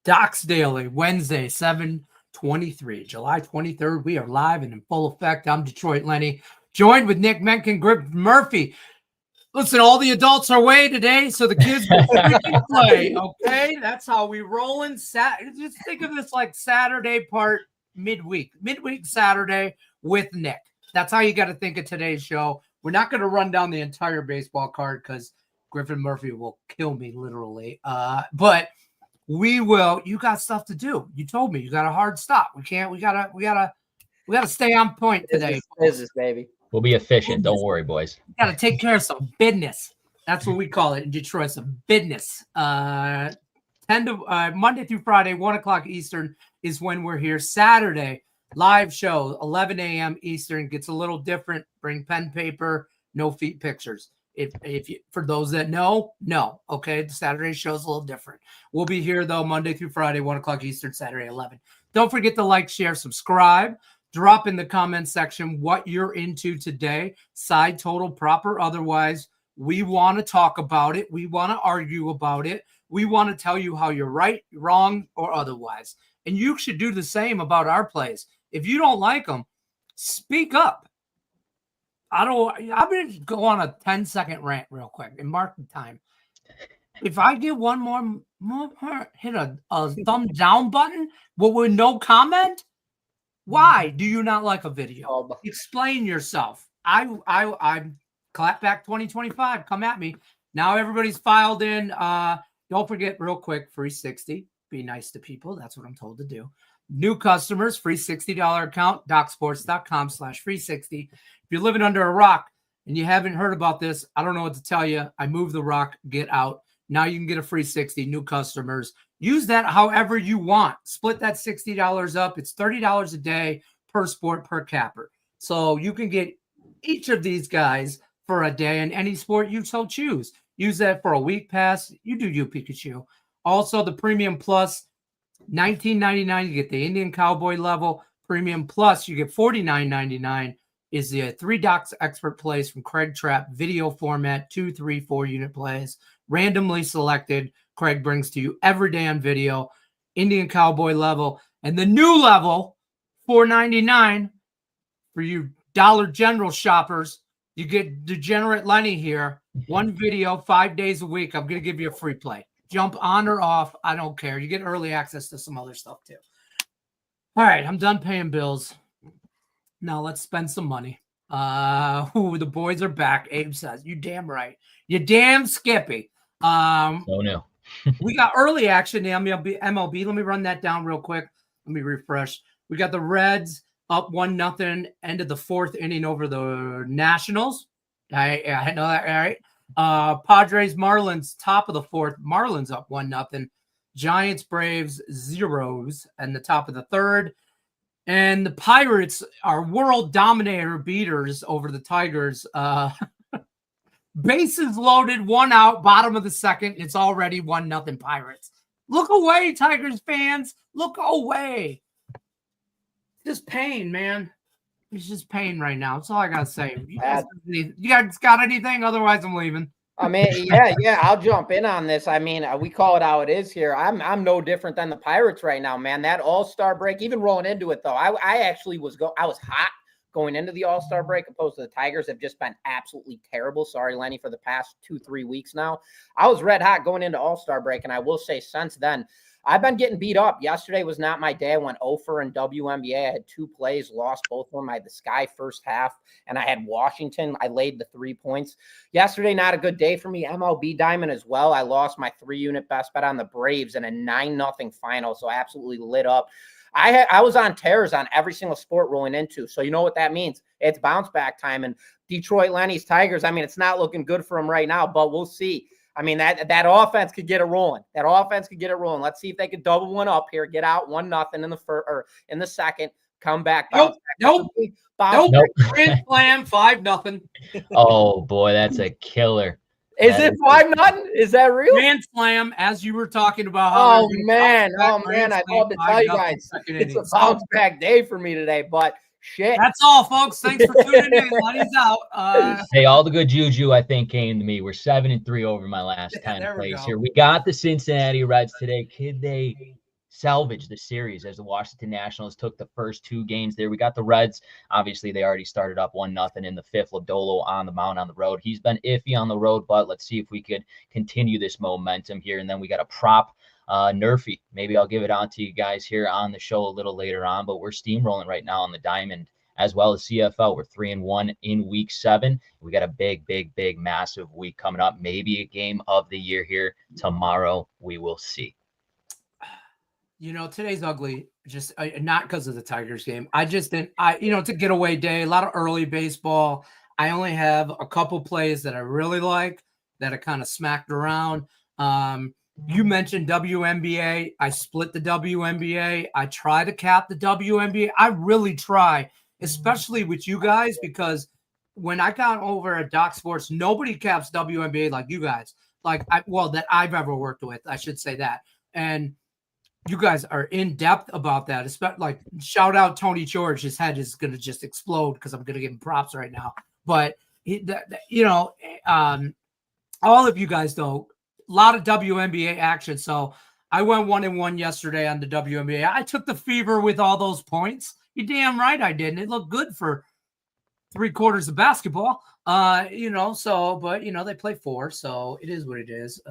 Docs Daily, Wednesday, 7/23, July 23rd. We are live and in full effect. I'm Detroit Lenny, joined with Nick Menken, Griffin Murphy. Listen, all the adults are away today, so the kids will freaking play, okay? That's how we rolling. Just think of this like Saturday part midweek Saturday with Nick. That's how you got to think of today's show. We're not going to run down the entire baseball card because Griffin Murphy will kill me literally. But we will. You got stuff to do. You told me you got a hard stop. We gotta stay on point today. Business, baby. We'll be efficient. Don't worry, boys. We gotta take care of some business. That's what we call it in Detroit. Some business. 10 to Monday through Friday, 1 o'clock Eastern is when we're here. Saturday live show, 11 a.m. Eastern. Gets a little different. Bring pen, paper, no feet pictures. If you, for those that know, okay, the Saturday show is a little different. We'll be here though Monday through Friday, 1 o'clock Eastern, Saturday 11. Don't forget to like, share, subscribe. Drop in the comment section what you're into today, side total, proper, otherwise. We want to talk about it. We want to argue about it. We want to tell you how you're right, wrong, or otherwise. And you should do the same about our plays. If you don't like them, speak up. I'm going to go on a 10-second rant real quick and mark the time. If I get one more hit a thumbs down button, with no comment, why do you not like a video? Explain yourself. I'm Clapback 2025. Come at me. Now everybody's filed in. Don't forget, real quick, free 60. Be nice to people. That's what I'm told to do. New customers, free $60 account, docsports.com/free60. If you're living under a rock and you haven't heard about this, I don't know what to tell you. I moved the rock, get out. Now you can get a free 60 new customers. Use that however you want. Split that $60 up. It's $30 a day per sport, per capper. So you can get each of these guys for a day in any sport you so choose. Use that for a week pass. You do you, Pikachu. Also, the Premium Plus, $19.99. You get the Indian Cowboy level. Premium Plus, you get $49.99. Is the 3 Docs expert plays from Craig Trapp, video format, 2, 3, 4 unit plays, randomly selected. Craig brings to you every day on video, Indian Cowboy level, and the new level, $4.99 for you Dollar General shoppers. You get Degenerate Lenny here, one video, 5 days a week. I'm going to give you a free play. Jump on or off, I don't care. You get early access to some other stuff too. All right, I'm done paying bills. Now let's spend some money. The boys are back. Abe says, you damn right. You damn Skippy. Oh no. We got early action in MLB. Let me run that down real quick. Let me refresh. We got the Reds up 1-0, end of the 4th inning over the Nationals. I know that, all right. Padres, Marlins, top of the 4th. Marlins up 1-0. Giants, Braves, 0s, and the top of the 3rd. And the Pirates are world dominator beaters over the Tigers. Bases loaded, 1 out, bottom of the 2nd. It's already 1-0 Pirates. Look away, Tigers fans. Look away. Just pain, man. It's just pain right now. That's all I got to say. You guys got anything? Otherwise, I'm leaving. I mean, yeah, I'll jump in on this. I mean, we call it how it is here. I'm no different than the Pirates right now, man. That All-Star break, even rolling into it, though, I actually was hot going into the All-Star break, opposed to the Tigers have just been absolutely terrible. Sorry, Lenny, for the past 2-3 weeks now. I was red hot going into All-Star break, and I will say since then, I've been getting beat up. Yesterday was not my day. I went 0 in WNBA. I had 2 plays, lost both of them. I had the Sky first half, and I had Washington. I laid the 3 points. Yesterday, not a good day for me. MLB Diamond as well. I lost my 3-unit best bet on the Braves in a 9-0 final, so absolutely lit up. I was on tears on every single sport rolling into. So you know what that means. It's bounce back time. And Detroit Lenny's Tigers, I mean, it's not looking good for them right now, but we'll see. I mean, that offense could get it rolling. That offense could get it rolling. Let's see if they could double one up here, get out 1-0 in the first or in the second, come back. Nope. Grand slam, 5-0. Oh boy, that's a killer. Is it 5-0? Is that real? Grand slam, as you were talking about. Oh man, I'd love to tell you guys, it's a bounce back day for me today, but shit. That's all, folks. Thanks for tuning in. Lenny's out. Hey, all the good juju, I think, came to me. We're 7-3 over my last 10 plays here. We got the Cincinnati Reds today. Could they salvage the series as the Washington Nationals took the first 2 games there. We got the Reds. Obviously, they already started up 1-0 in the 5th. Lodolo on the mound on the road. He's been iffy on the road, but let's see if we could continue this momentum here. And then we got a prop, Nerfy. Maybe I'll give it on to you guys here on the show a little later on, but we're steamrolling right now on the Diamond as well as CFL. We're 3-1 in week 7. We got a big, massive week coming up. Maybe a game of the year here tomorrow. We will see. Today's ugly, just not because of the Tigers game. I just didn't, it's a getaway day, a lot of early baseball. I only have a couple plays that I really like that I kind of smacked around. You mentioned WNBA. I split the WNBA. I try to cap the WNBA. I really try, especially with you guys, because when I got over at Doc Sports, nobody caps WNBA like you guys, that I've ever worked with. I should say that. And you guys are in depth about that. Especially shout out Tony George. His head is going to just explode because I'm going to give him props right now. But all of you guys though, a lot of WNBA action. So I went 1-1 yesterday on the WNBA. I took the fever with all those points. You're damn right I did. And it looked good for 3/4 of basketball. But they play 4, so it is what it is.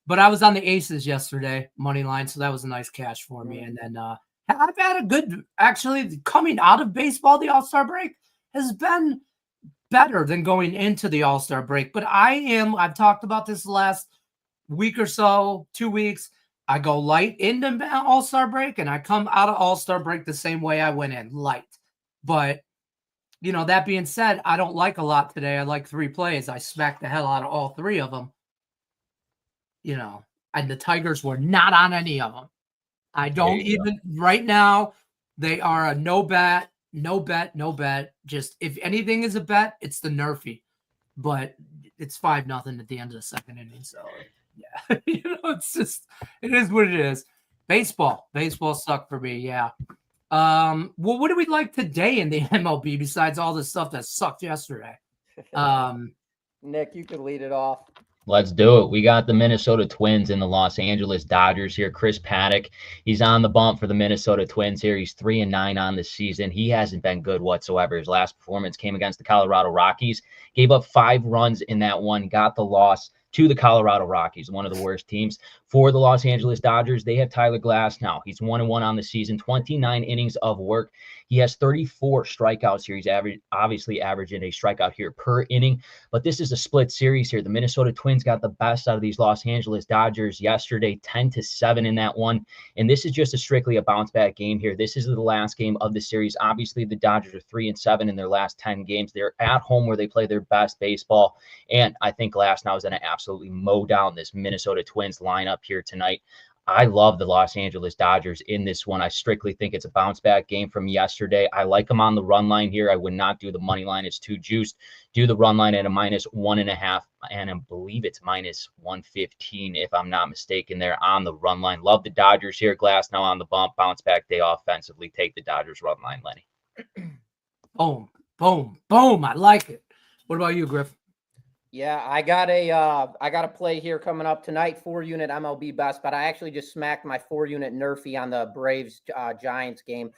But I was on the Aces yesterday, money line, so that was a nice cash for me. And then I've had a good, actually, coming out of baseball, the All-Star break has been better than going into the All-Star break. But I've talked about this the last week or so, 2 weeks. I go light into All-Star break, and I come out of All-Star break the same way I went in, light. But, that being said, I don't like a lot today. I like 3 plays. I smacked the hell out of all 3 of them. And the Tigers were not on any of them. I don't even right now. They are a no bet. Just if anything is a bet, it's the Nerfy, but it's 5-0 at the end of the 2nd inning. So yeah, it is what it is. Baseball sucked for me. Yeah. Well, what do we like today in the MLB besides all the stuff that sucked yesterday? Nick, you could lead it off. Let's do it. We got the Minnesota Twins and the Los Angeles Dodgers here. Chris Paddock, he's on the bump for the Minnesota Twins here. He's 3-9 on the season. He hasn't been good whatsoever. His last performance came against the Colorado Rockies. Gave up 5 runs in that one, got the loss to the Colorado Rockies, one of the worst teams. For the Los Angeles Dodgers, they have Tyler Glass now. He's 1-1 on the season, 29 innings of work. He has 34 strikeouts here. He's obviously averaging a strikeout here per inning, but this is a split series here. The Minnesota Twins got the best out of these Los Angeles Dodgers yesterday, 10-7 in that one, and this is just strictly a bounce-back game here. This is the last game of the series. Obviously, the Dodgers are 3-7 in their last 10 games. They're at home where they play their best baseball, and I think Glass now is going to absolutely mow down this Minnesota Twins lineup here tonight. I love the Los Angeles Dodgers in this one. I strictly think it's a bounce back game from yesterday. I like them on the run line here. I would not do the money line. It's too juiced. Do the run line at a -1.5, and I believe it's -115 if I'm not mistaken there on the run line. Love the Dodgers here. Glass now on the bump. Bounce back day offensively. Take the Dodgers run line, Lenny. Boom, boom, boom. I like it. What about you, Griff? Yeah, I got a play here coming up tonight, 4-unit MLB best, but I actually just smacked my 4-unit Nerfy on the Braves Giants game.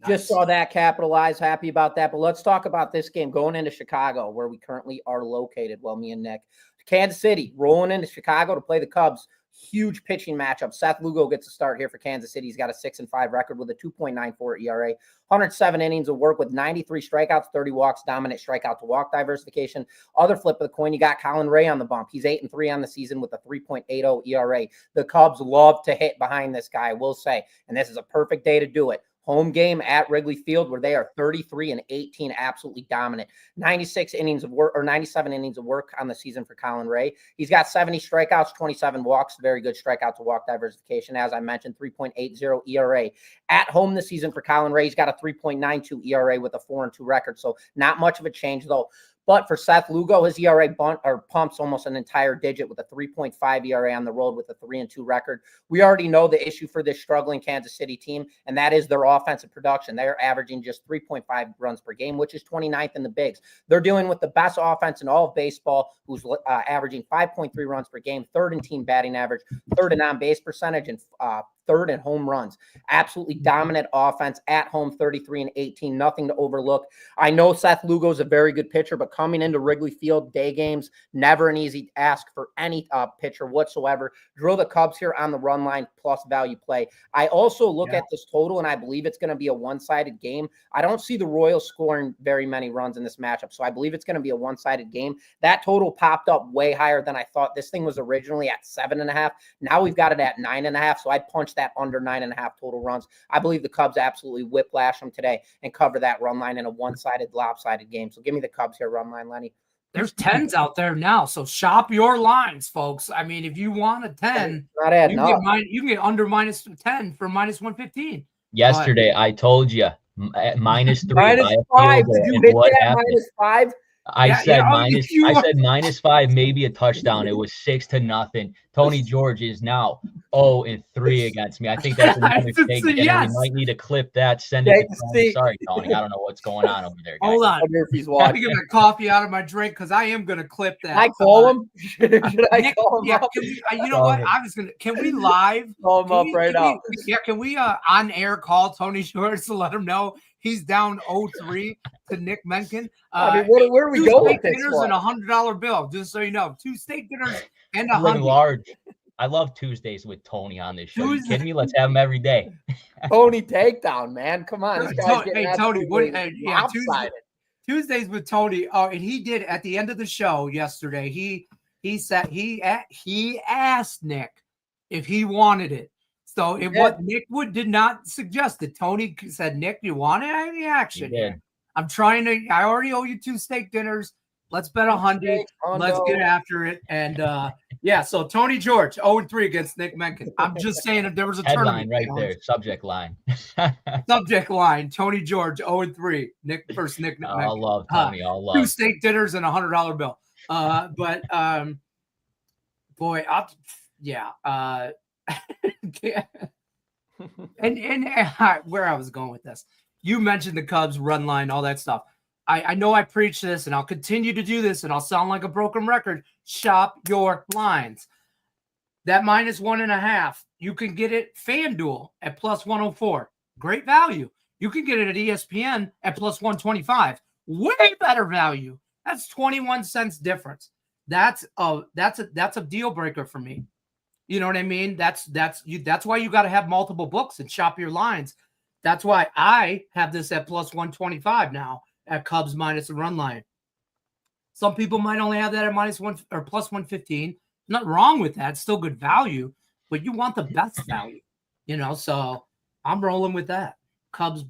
Nice. Just saw that capitalize. Happy about that. But let's talk about this game going into Chicago, where we currently are located. Well, me and Nick. Kansas City rolling into Chicago to play the Cubs. Huge pitching matchup. Seth Lugo gets a start here for Kansas City. He's got a 6-5 record with a 2.94 ERA, 107 innings of work with 93 strikeouts, 30 walks, dominant strikeout to walk diversification. Other flip of the coin, you got Colin Ray on the bump. He's 8-3 on the season with a 3.80 ERA. The Cubs love to hit behind this guy, I will say, and this is a perfect day to do it. Home game at Wrigley Field, where they are 33-18, absolutely dominant. 97 innings of work on the season for Colin Ray. He's got 70 strikeouts, 27 walks, very good strikeout to walk diversification. As I mentioned, 3.80 ERA. At home this season for Colin Ray, he's got a 3.92 ERA with a 4-2 record. So not much of a change though. But for Seth Lugo, his ERA pumps almost an entire digit with a 3.5 ERA on the road with a 3-2 record. We already know the issue for this struggling Kansas City team, and that is their offensive production. They're averaging just 3.5 runs per game, which is 29th in the bigs. They're dealing with the best offense in all of baseball, who's averaging 5.3 runs per game, 3rd in team batting average, 3rd in on-base percentage, and third in home runs. Absolutely dominant offense at home, 33-18, nothing to overlook. I know Seth Lugo's a very good pitcher, but coming into Wrigley Field, day games, never an easy ask for any pitcher whatsoever. Drill the Cubs here on the run line plus value play. I also look at this total, and I believe it's going to be a one-sided game. I don't see the Royals scoring very many runs in this matchup, so I believe it's going to be a one-sided game. That total popped up way higher than I thought. This thing was originally at 7.5. Now we've got it at 9.5, so I'd punch that under 9.5 total runs. I believe the Cubs absolutely whiplash them today and cover that run line in a one-sided, lopsided game. So give me the Cubs here, run line, Lenny. There's 10s out there now, so shop your lines, folks. I mean, if you want a 10, you can get under -10 for -115. Yesterday, I told you -3. -5. Did you hit that -5? I said -5, maybe a touchdown. It was 6-0. Tony George is now 0-3 against me. I think that's a mistake. Yes. We might need to clip that. Send it to Tony. Sorry, Tony. I don't know what's going on over there, guys. Hold on. I get my coffee out of my drink because I am going to clip that. Can I call him? Should I call him up? You know what? I was going to. Can we live? Call him up right now. Yeah, can we on air call Tony George to let him know he's down 0-3 to Nick Menken? I mean, where are we going with this? 2 steak dinners and a $100 bill, just so you know. 2 steak dinners and a Living $100. large. I love Tuesdays with Tony on this show. You kidding me? Let's have him every day. Tony takedown, man. Come on. Hey, Tony. Tuesdays with Tony. Oh, and he did at the end of the show yesterday. He said he asked Nick if he wanted it. So what Nick did not suggest it. Tony said, Nick, you want any action here? I'm trying to. I already owe you 2 steak dinners. Let's bet 100. Let's get after it. And so Tony George 0-3 against Nick Menken. I'm just saying if there was a headline tournament right there. Subject line. Subject line. Tony George 0-3. Nick Menken. I love Tony. I love 2 steak dinners and a $100 bill. Boy, and where I was going with this. You mentioned the Cubs run line, all that stuff. I know I preach this, and I'll continue to do this, and I'll sound like a broken record. Shop your lines. That -1.5, you can get it FanDuel at +104. Great value. You can get it at ESPN at +125. Way better value. That's 21 cents difference. That's a deal breaker for me. You know what I mean? That's why you got to have multiple books and shop your lines. That's why I have this at +125 now. At Cubs minus the run line. Some people might only have that at -1 or +115. Nothing wrong with that. It's still good value, but you want the best value, so I'm rolling with that. Cubs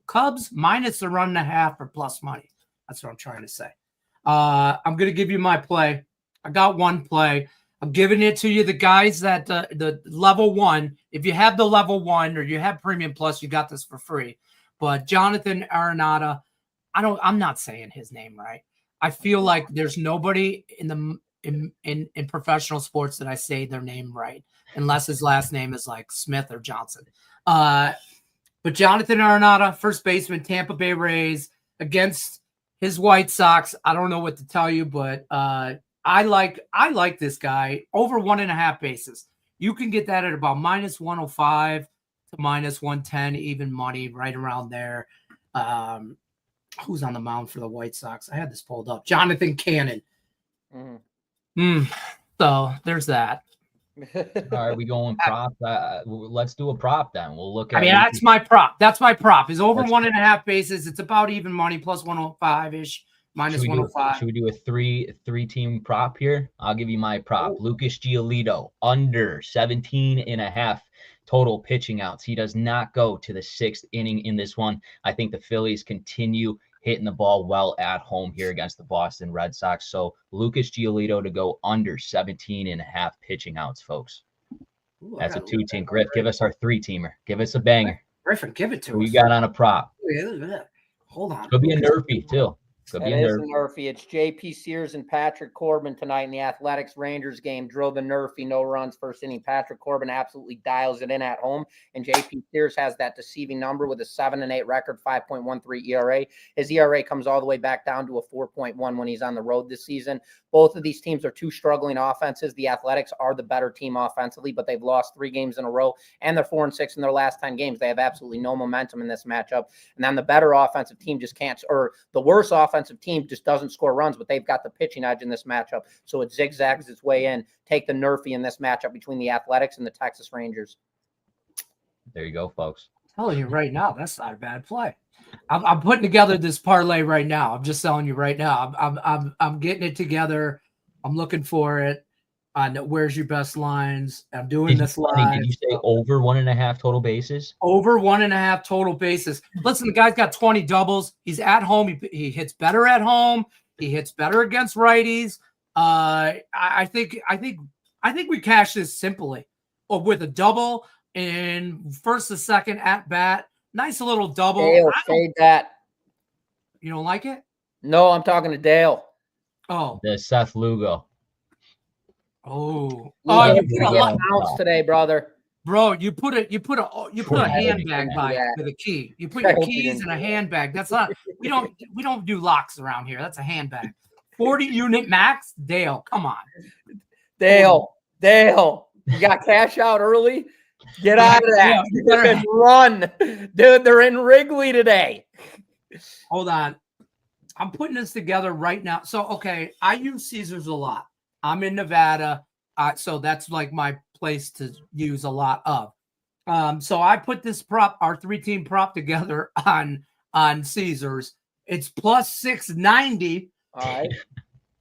Cubs minus the 1.5 or plus money. That's what I'm trying to say. I'm going to give you my play. I got one play. I'm giving it to you. The guys that the level 1, if you have the level 1 or you have Premium Plus, you got this for free. But Jonathan Arenado, I'm not saying his name right. I feel like there's nobody in professional sports that I say their name right, unless his last name is like Smith or Johnson. But Jonathan Arenado, first baseman, Tampa Bay Rays, against his White Sox. I don't know what to tell you, but I like this guy over 1.5 bases. You can get that at about -105. To -110, even money right around there. Who's on the mound for the White Sox? I had this pulled up. Jonathan Cannon. So there's that. All right, we going prop. Let's do a prop then. We'll look at. That's my prop. That's my prop. Is over 1.5 bases. It's about even money, +105-ish, -105. Should we do a three team prop here? I'll give you my prop. Lucas Giolito under 17.5. total pitching outs. He does not go to the 6th inning in this one. I think the Phillies continue hitting the ball well at home here against the Boston Red Sox. So Lucas Giolito to go under 17.5 pitching outs, folks. That's a 2-team. Griff, give us our 3-teamer. Give us a banger. Griffin, give it to us. We got on a prop. Hold on. It'll be a nerfy too. Could It be a is a nerf. nerfy. It's JP Sears and Patrick Corbin tonight in the Athletics Rangers game. Drill the nerfy, no runs, first inning. Patrick Corbin absolutely dials it in at home, and JP Sears has that deceiving number with a 7-8 record, 5.13 ERA. His ERA comes all the way back down to a 4.1 when he's on the road this season. Both of these teams are two struggling offenses. The Athletics are the better team offensively, but they've lost 3 games in a row, and they're 4-6 in their last 10 games. They have absolutely no momentum in this matchup. And then the better offensive team just can't, or the worse offensive team just doesn't score runs, but they've got the pitching edge in this matchup. So it zigzags its way in. Take the nerfy in this matchup between the Athletics and the Texas Rangers. There you go, folks. I'm telling you right now, that's not a bad play. I'm putting together this parlay right now. I'm just telling you right now. I'm getting it together. I'm looking for it. On where's your best lines? I'm doing this live. Did you say over 1.5 total bases? Over 1.5 total bases. Listen, the guy's got 20 doubles. He's at home. He hits better at home. He hits better against righties. I think we cash this simply, or with a double and first to second at bat. Nice little double. Dale, fade that. You don't like it? No, I'm talking to Dale. Oh, The Seth Lugo. oh, You you put put a bounce today, brother. bro. You put a handbag by Yeah. with a key. You put I your hope you keys didn't in a do that. handbag. That's not. We don't do locks around here. That's a handbag. 40 unit max. Dale, come on. Dale, you got cash out early? Get out of that. Yeah, you better- Run. Dude, they're in Wrigley today. Hold on. I'm putting this together right now. So, okay, I use Caesars a lot. I'm in Nevada, so that's like my place to use a lot of. So I put this prop, our 3-team prop together on Caesars. It's plus 690. All right.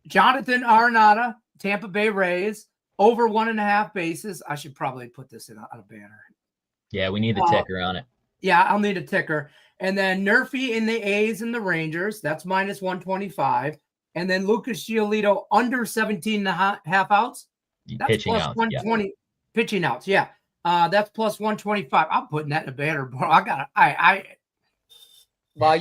Jonathan Arenado, Tampa Bay Rays, over 1.5 bases. I should probably put this in on a banner. Yeah, we need the ticker on it. Yeah, I'll need a ticker. And then Nerfy in the A's and the Rangers. That's minus 125. And then Lucas Giolito under 17.5 outs. That's Pitching plus out. 120. Yeah. Pitching outs. Yeah. That's plus 125. I'm putting that in a banner, bro. While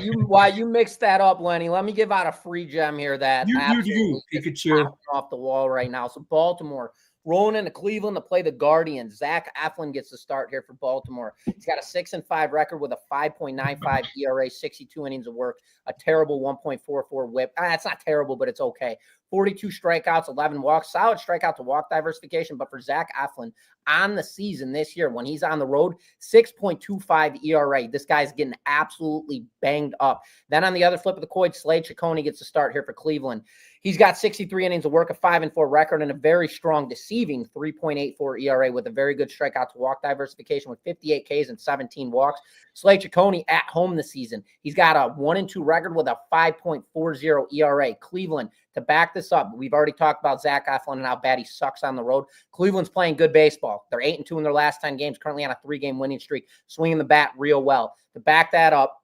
you mix that up, Lenny, let me give out a free gem here that You, absolutely is Pikachu. popping off the wall right now. So Baltimore rolling into Cleveland to play the Guardians. Zach Eflin gets the start here for Baltimore. He's got a 6-5 record with a 5.95 ERA, 62 innings of work, a terrible 1.44 whip. It's not terrible, but it's okay. 42 strikeouts, 11 walks, solid strikeout to walk diversification. But for Zach Eflin on the season this year, when he's on the road, 6.25 ERA. This guy's getting absolutely banged up. Then on the other flip of the coin, Slade Ciccone gets the start here for Cleveland. He's got 63 innings of work, a 5-4 record, and a very strong deceiving 3.84 ERA with a very good strikeout to walk diversification with 58 Ks and 17 walks. Slade Ciccone at home this season. He's got a 1-2 record with a 5.40 ERA. Cleveland, to back this up, we've already talked about Zach Eflin and how bad he sucks on the road. Cleveland's playing good baseball. They're 8-2 in their last 10 games, currently on a 3-game winning streak, swinging the bat real well. To back that up,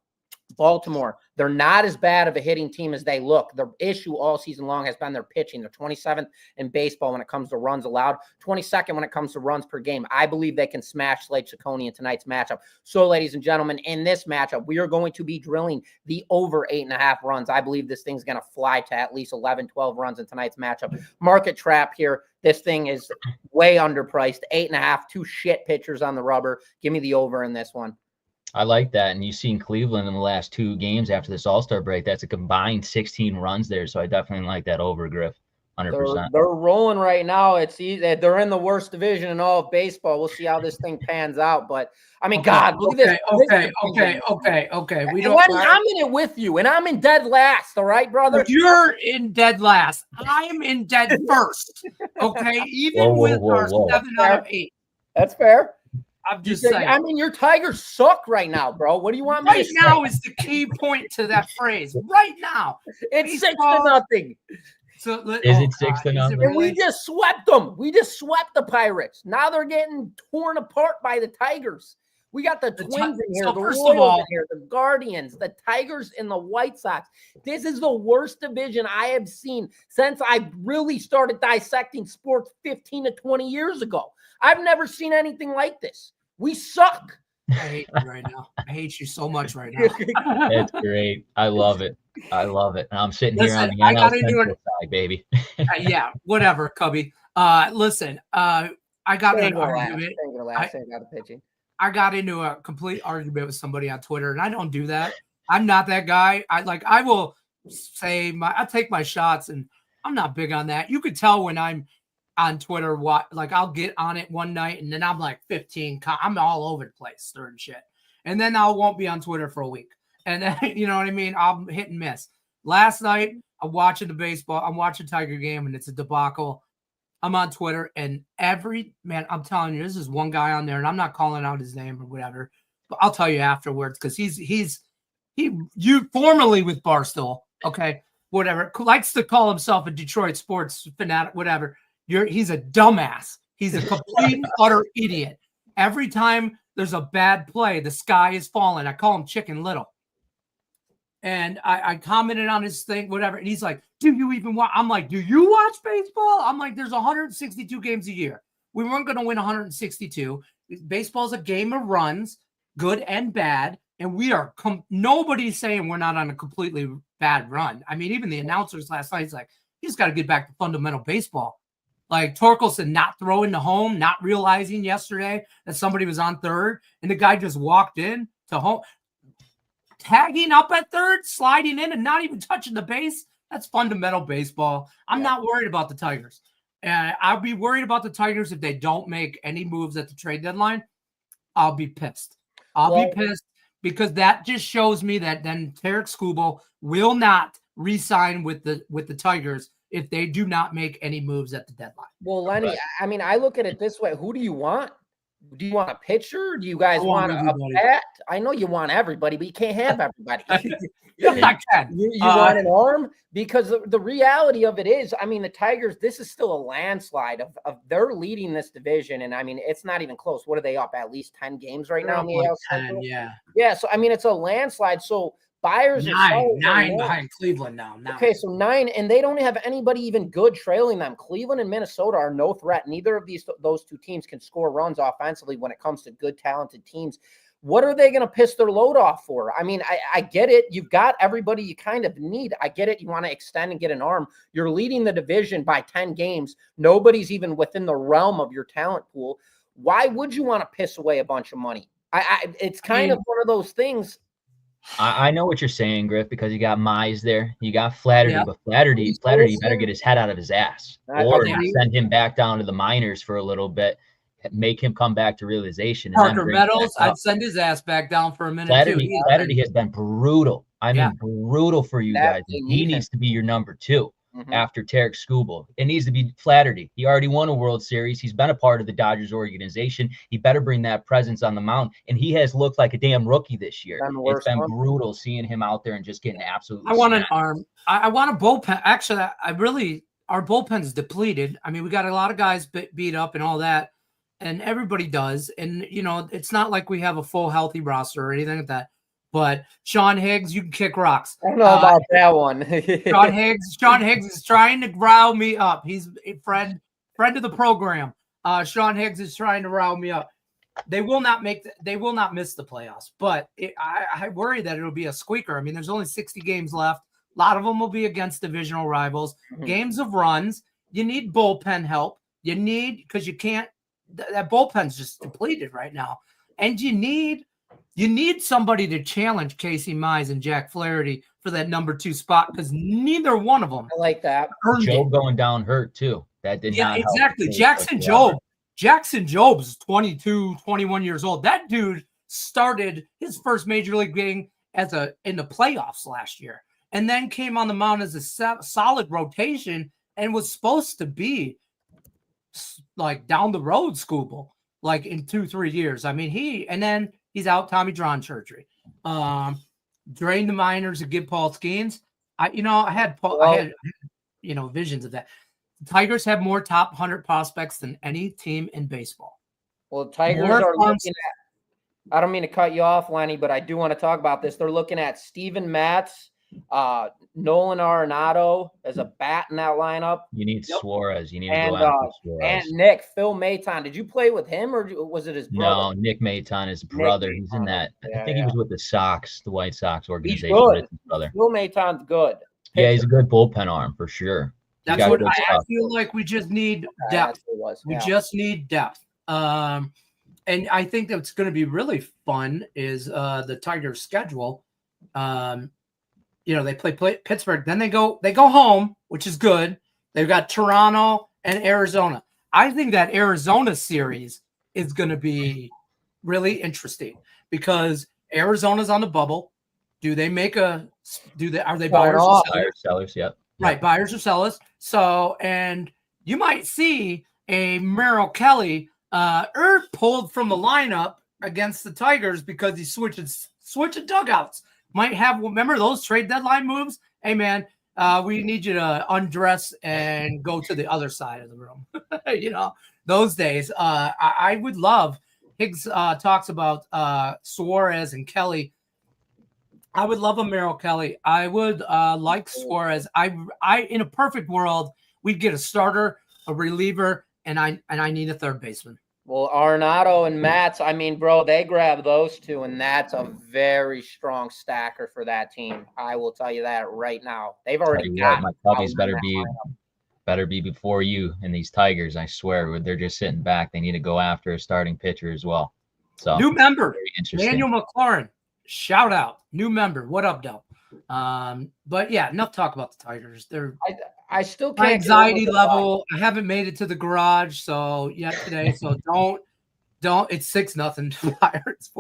Baltimore, they're not as bad of a hitting team as they look. Their issue all season long has been their pitching. They're 27th in baseball when it comes to runs allowed, 22nd when it comes to runs per game. I believe they can smash Slade Ciccone in tonight's matchup. So, ladies and gentlemen, in this matchup, we are going to be drilling the over 8.5 runs. I believe this thing's going to fly to at least 11, 12 runs in tonight's matchup. Market trap here. This thing is way underpriced. 8.5, 2 shit pitchers on the rubber. Give me the over in this one. I like that. And you've seen Cleveland in the last 2 games after this All-Star break. That's a combined 16 runs there. So I definitely like that over, Griff. 100%. They're rolling right now. It's easy. They're in the worst division in all of baseball. We'll see how this thing pans out. But I mean, God, look at this. Okay. We And Lenny, I'm in it with you, and I'm in dead last. All right, brother. You're in dead last. I'm in dead first. Okay, even with our 7 out of 8. That's fair. I'm just saying. I mean, your Tigers suck right now, bro. What do you want me Right to now say? is the key point to that phrase. Right now. It's baseball. 6-0. Is it 6-0? And we just swept them. We just swept the Pirates. Now they're getting torn apart by the Tigers. We got the Twins in here, so the first Royals of all, in here, the Guardians, the Tigers, and the White Sox. This is the worst division I have seen since I really started dissecting sports 15 to 20 years ago. I've never seen anything like this. We suck. I hate you right now. I hate you so much right now. That's great. I love it. I love it. And I'm sitting here on Listen, the I NL got into Central it. side, baby. Yeah, whatever, Cubby. Listen, I got in an argument. Ain't gonna last. Ain't got the pitching. I got into a complete argument with somebody on Twitter, and I don't do that. I'm not that guy. I will say I take my shots, and I'm not big on that. You could tell when I'm on Twitter I'll get on it one night, and then I'm like 15. I'm all over the place stirring shit, and then I won't be on Twitter for a week, and then, you know what I mean. I'm hit and miss. Last night I'm watching the baseball. I'm watching Tiger game, and it's a debacle. I'm on Twitter, and I'm telling you, this is one guy on there, and I'm not calling out his name or whatever, but I'll tell you afterwards, because you formerly with Barstool, okay, whatever, likes to call himself a Detroit sports fanatic, whatever. He's a dumbass. He's a complete utter idiot. Every time there's a bad play, the sky is falling. I call him Chicken Little. And I commented on his thing, whatever. And he's like, do you even watch? I'm like, do you watch baseball? I'm like, there's 162 games a year. We weren't going to win 162. Baseball's a game of runs, good and bad. And we are, nobody's saying we're not on a completely bad run. I mean, even the announcers last night, he's like, you just got to get back to fundamental baseball. Like Torkelson not throwing to home, not realizing yesterday that somebody was on third. And the guy just walked in to home. Tagging up at third, sliding in, and not even touching the base. That's fundamental baseball. I'm not worried about the Tigers. I'll be worried about the Tigers if they don't make any moves at the trade deadline. I'll be pissed. I'll be pissed because that just shows me that then Tarek Skubal will not re-sign with the Tigers if they do not make any moves at the deadline. Well, Lenny, right. I mean, I look at it this way. Who do you want? Do you want a pitcher? Do you guys want a bat? I know you want everybody, but you can't have everybody. I can. You want an arm? Because the reality of it is, I mean, the Tigers, this is still a landslide of they're leading this division. And I mean, it's not even close. What are they up? At least 10 games right now in the AL Central? Yeah. So, I mean, it's a landslide. So buyers are nine behind Cleveland now. Okay, so 9, and they don't have anybody even good trailing them. Cleveland and Minnesota are no threat. Neither of those two teams can score runs offensively when it comes to good, talented teams. What are they going to piss their load off for? I mean, I get it. You've got everybody you kind of need. I get it. You want to extend and get an arm. You're leading the division by 10 games. Nobody's even within the realm of your talent pool. Why would you want to piss away a bunch of money? It's kind of one of those things. I know what you're saying, Griff, because you got Mize there. You got Flaherty, but Flaherty better get his head out of his ass or send him back down to the minors for a little bit, make him come back to realization. Parker Meadows, I'd send his ass back down for a minute. Flaherty has been brutal. I mean, brutal for you guys. He needs to be your number 2. After Tarek Skubal. It needs to be Flaherty. He already won a World Series. He's been a part of the Dodgers organization. He better bring that presence on the mound. And he has looked like a damn rookie this year. It's been brutal seeing him out there and just getting absolutely I want an arm. I want a bullpen. Actually, our bullpen's depleted. I mean, we got a lot of guys beat up and all that, and everybody does. And, you know, it's not like we have a full healthy roster or anything like that. But Sean Higgs, you can kick rocks. I don't know about that one. Sean Higgs is trying to rile me up. He's a friend of the program. Sean Higgs is trying to rile me up. They will not miss the playoffs, but I worry that it'll be a squeaker. I mean, there's only 60 games left. A lot of them will be against divisional rivals. Games of runs. You need bullpen help. Because you can't. That bullpen's just depleted right now, and you need somebody to challenge Casey Mize and Jack Flaherty for that number 2 spot, because neither one of them. I like that. Job going down hurt too. That did not help. Exactly. Jackson Job's 22, 21 years old. That dude started his first major league game in the playoffs last year, and then came on the mound as a solid rotation and was supposed to be like down the road Skubal, like in 2-3 years. I mean, he's out Tommy John surgery. Drain the minors and give Paul Skeens. I had visions of that. The Tigers have more top 100 prospects than any team in baseball. Well, Tigers are looking at, I don't mean to cut you off, Lenny, but I do want to talk about this. They're looking at Steven Matz, Nolan Arenado as a bat in that lineup. You need Suarez. You need to And, go after Suarez. And Nick, Phil Maton. Did you play with him or was it his brother? No, Nick Maton, his brother. He's in that. Yeah, I think he was with the Sox, the White Sox organization. He's good. His brother. Phil Maton's good. Yeah, he's a good bullpen arm for sure. That's what I feel like. We just need depth. We just need depth. And I think that's going to be really fun is the Tigers' schedule. They play Pittsburgh, then they go home, which is good. They've got Toronto and Arizona. I think that Arizona series is going to be really interesting because Arizona's on the bubble. Are they buyers or sellers? Yep. Right, buyers or sellers. So, and you might see a Merrill Kelly pulled from the lineup against the Tigers because he's switching dugouts. Might have, remember those trade deadline moves? Hey, man, we need you to undress and go to the other side of the room. Those days. I would love, Higgs talks about Suarez and Kelly. I would love a Merrill Kelly. I would like Suarez. I in a perfect world, we'd get a starter, a reliever, and I need a third baseman. Well, Arenado and Matz, I mean, bro, they grab those two, and that's a very strong stacker for that team. I will tell you that right now. They've already got my puppies better be before you and these Tigers. I swear, they're just sitting back. They need to go after a starting pitcher as well. So new member, Daniel McLaurin. Shout out, new member. What up, Del? But yeah, enough talk about the Tigers. I still can't. My anxiety level. I haven't made it to the garage today. So don't. It's 6-0 to Pirates.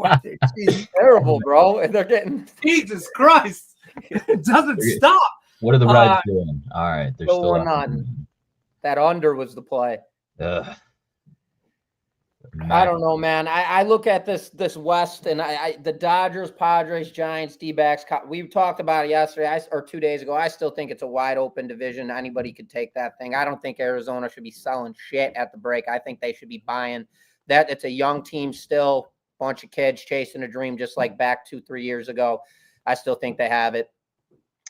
It's terrible, bro. They're getting Jesus Christ. It doesn't stop. What are the Reds doing? All right, they're still on. That under was the play. Ugh. I don't know, man. I look at this West and the Dodgers, Padres, Giants, D-backs. We talked about it yesterday or 2 days ago. I still think it's a wide open division. Anybody could take that thing. I don't think Arizona should be selling shit at the break. I think they should be buying that. It's a young team still, bunch of kids chasing a dream, just like back 2-3 years ago. I still think they have it.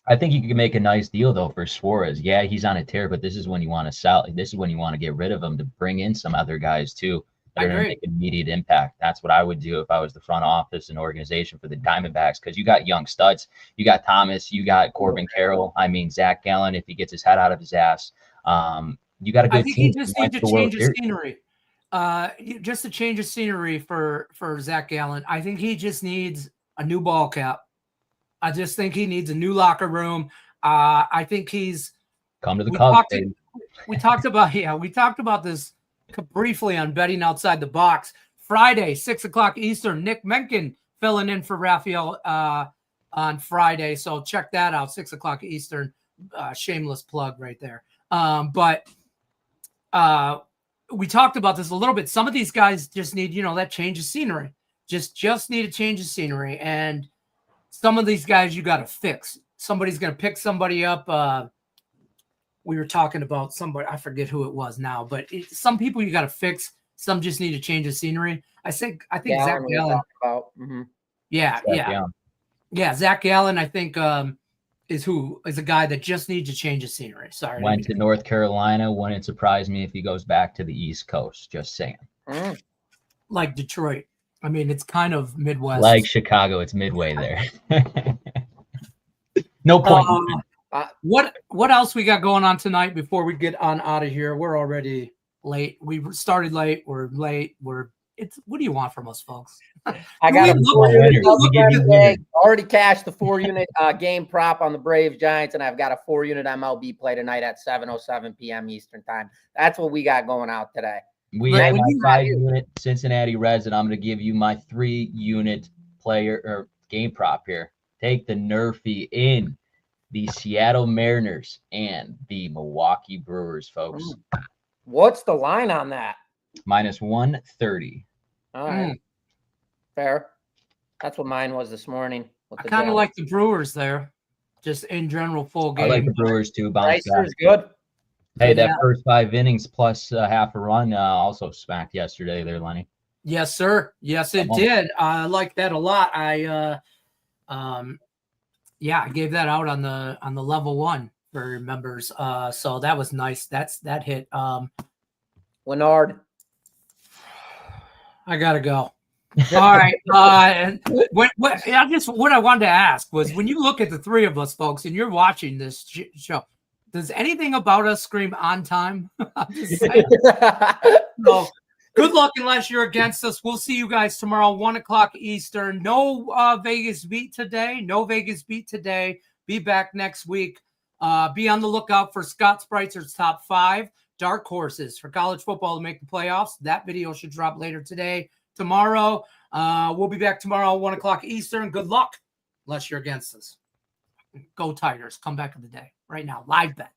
I think you can make a nice deal though for Suarez. Yeah, he's on a tear, but this is when you want to sell. This is when you want to get rid of him to bring in some other guys too. That are going to make immediate impact. That's what I would do if I was the front office and organization for the Diamondbacks, because you got young studs. You got Thomas. You got Corbin Carroll. I mean, Zach Gallen, if he gets his head out of his ass. You got a good team. I think he just needs to change his scenery. Just a change of scenery for Zach Gallen. I think he just needs a new ball cap. I just think he needs a new locker room. I think he's come to the Cubs. We talked about this briefly on betting outside the box. Friday, 6:00 Eastern. Nick Menken filling in for Raphael on Friday, so check that out. 6:00 Eastern. Shameless plug right there. But we talked about this a little bit. Some of these guys just need, that change of scenery. Just need a change of scenery, and some of these guys you got to fix. Somebody's going to pick somebody up. We were talking about somebody, I forget who it was now, but some people you got to fix. Some just need a change of scenery. I think Zach Gallen. Mm-hmm. Yeah. Zach Gallen, I think, is a guy that just needs a change of scenery. Sorry. Went to North Carolina. Wouldn't surprise me if he goes back to the East Coast. Just saying. Like Detroit. I mean, it's kind of Midwest. Like Chicago, it's midway there. No point. What else we got going on tonight before we get on out of here? We're already late. We started late. We're late. What do you want from us, folks? I got already cashed the 4-unit game prop on the Braves Giants, and I've got a 4-unit MLB play tonight at 7:07 p.m. Eastern time. That's what we got going out today. We have my 5-unit Cincinnati Reds, and I'm going to give you my 3-unit player or game prop here. Take the Nerfy in the Seattle Mariners and the Milwaukee Brewers, folks. What's the line on that? -130. All right. Fair. That's what mine was this morning. I kind of like the Brewers there, just in general full game. I like the Brewers too. Is good. Hey, that first 5 innings plus half a run also smacked yesterday there, Lenny. Yes, sir. Yes, it did. I like that a lot. Yeah, I gave that out on the level 1 for members. So that was nice. That hit. Leonard. I gotta go. All right. And what I wanted to ask was, when you look at the three of us, folks, and you're watching this show, does anything about us scream on time? I'm just saying. So, good luck unless you're against us. We'll see you guys tomorrow, 1 o'clock Eastern. No Vegas beat today. No Vegas beat today. Be back next week. Be on the lookout for Scott Spritzer's top 5 dark horses for college football to make the playoffs. That video should drop later today. Tomorrow, we'll be back tomorrow, 1 o'clock Eastern. Good luck unless you're against us. Go Tigers. Come back of the day right now. Live bet.